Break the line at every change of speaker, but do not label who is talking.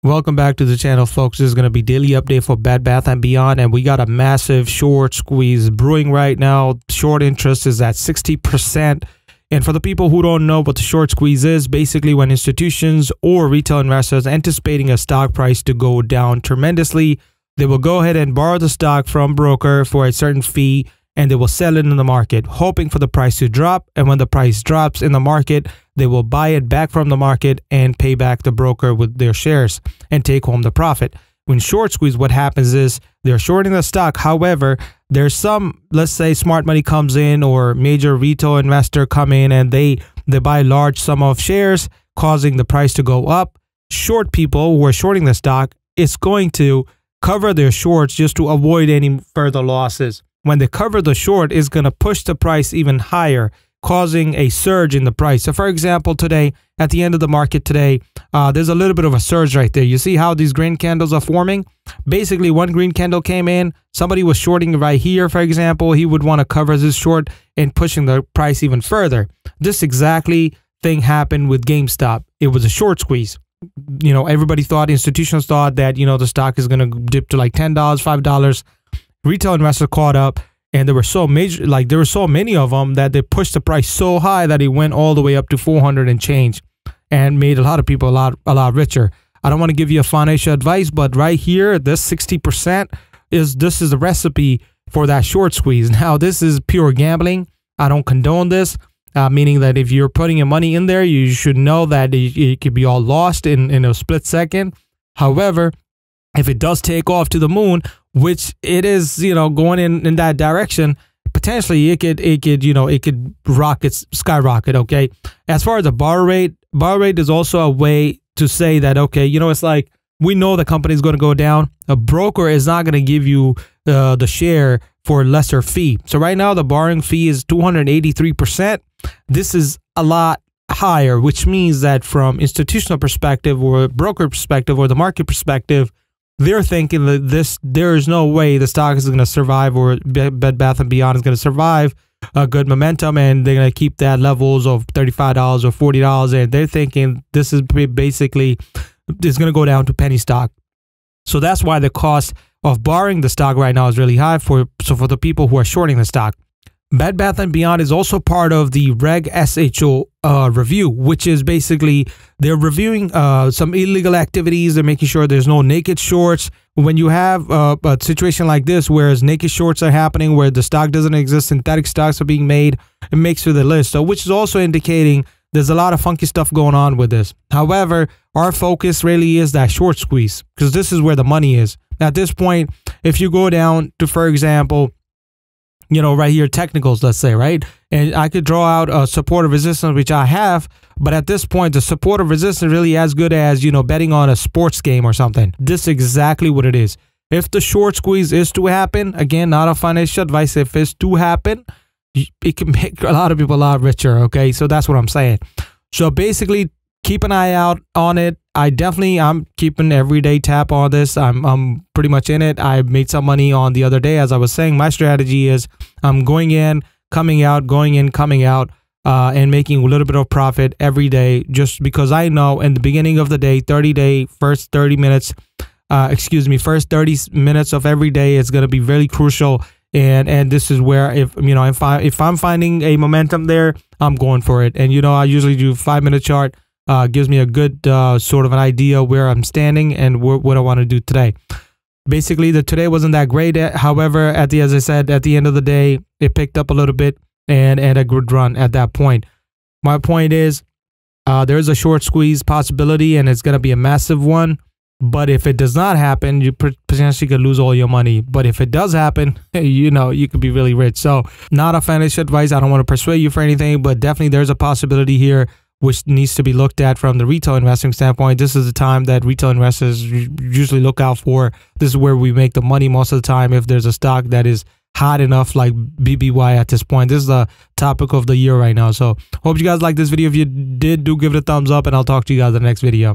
Welcome back to the channel, folks. This is going to be daily update for Bed Bath & Beyond, and we got a massive short squeeze brewing right now. Short interest is at 60%. And for the people who don't know what the short squeeze is, basically when institutions or retail investors anticipating a stock price to go down tremendously, they will go ahead and borrow the stock from broker for a certain fee, and they will sell it in the market, hoping for the price to drop. And when the price drops in the market, they will buy it back from the market and pay back the broker with their shares and take home the profit. When short squeeze, what happens is they're shorting the stock. However, there's some, let's say smart money comes in or major retail investor come in and they buy large sum of shares, causing the price to go up. Short people who are shorting the stock, it's going to cover their shorts just to avoid any further losses. When they cover the short, it's going to push the price even higher, causing a surge in the price. So for example, today, at the end of the market today, there's a little bit of a surge right there. You see how these green candles are forming? Basically, one green candle came in, somebody was shorting right here, for example. He would want to cover this short and pushing the price even further. This exactly thing happened with GameStop. It was a short squeeze. You know, everybody thought, institutions thought that, you know, the stock is going to dip to like $10, $5. Retail investors caught up, and there were so many of them that they pushed the price so high that it went all the way up to 400 and change, and made a lot of people a lot richer. I don't want to give you a financial advice, but right here, this 60% is the recipe for that short squeeze. Now, this is pure gambling. I don't condone this, meaning that if you're putting your money in there, you should know that it could be all lost in a split second. However, if it does take off to the moon, which it is, you know, going in that direction, potentially it could skyrocket. Okay. As far as the borrow rate is also a way to say that, okay, you know, it's like, we know the company is going to go down. A broker is not going to give you the share for a lesser fee. So right now the borrowing fee is 283%. This is a lot higher, which means that from institutional perspective or broker perspective or the market perspective, they're thinking that there is no way the stock is going to survive, or Bed Bath & Beyond is going to survive a good momentum, and they're going to keep that levels of $35 or $40, and they're thinking this is basically it's going to go down to penny stock. So that's why the cost of borrowing the stock right now is really high for the people who are shorting the stock. Bed Bath & Beyond is also part of the Reg SHO review, which is basically they're reviewing some illegal activities. They're making sure there's no naked shorts. When you have a situation like this, whereas naked shorts are happening, where the stock doesn't exist, synthetic stocks are being made, it makes for the list. So, which is also indicating there's a lot of funky stuff going on with this. However, our focus really is that short squeeze, because this is where the money is. At this point, if you go down to, for example, you know, right here, technicals, let's say, right? And I could draw out a support of resistance, which I have. But at this point, the support of resistance really as good as, you know, betting on a sports game or something. This is exactly what it is. If the short squeeze is to happen, again, not a financial advice, if it's to happen, it can make a lot of people a lot richer, okay? So that's what I'm saying. So basically, keep an eye out on it. I'm keeping everyday tap on this. I'm pretty much in it. I made some money on the other day. As I was saying, my strategy is I'm going in, coming out, going in, coming out, and making a little bit of profit every day, just because I know in the beginning of the day, first 30 minutes of every day is going to be very crucial. And this is where, if I'm finding a momentum there, I'm going for it. And, you know, I usually do 5-minute chart. Gives me a good sort of an idea where I'm standing and what I want to do today. Basically, today wasn't that great. However, as I said, at the end of the day, it picked up a little bit and a good run at that point. My point is, there's a short squeeze possibility, and it's going to be a massive one. But if it does not happen, you potentially could lose all your money. But if it does happen, you know, you could be really rich. So not a financial advice. I don't want to persuade you for anything, but definitely there's a possibility here which needs to be looked at from the retail investing standpoint. This is the time that retail investors usually look out for. This is where we make the money most of the time. If there's a stock that is hot enough, like BBBY at this point, this is the topic of the year right now. So hope you guys like this video. If you did, do give it a thumbs up, and I'll talk to you guys in the next video.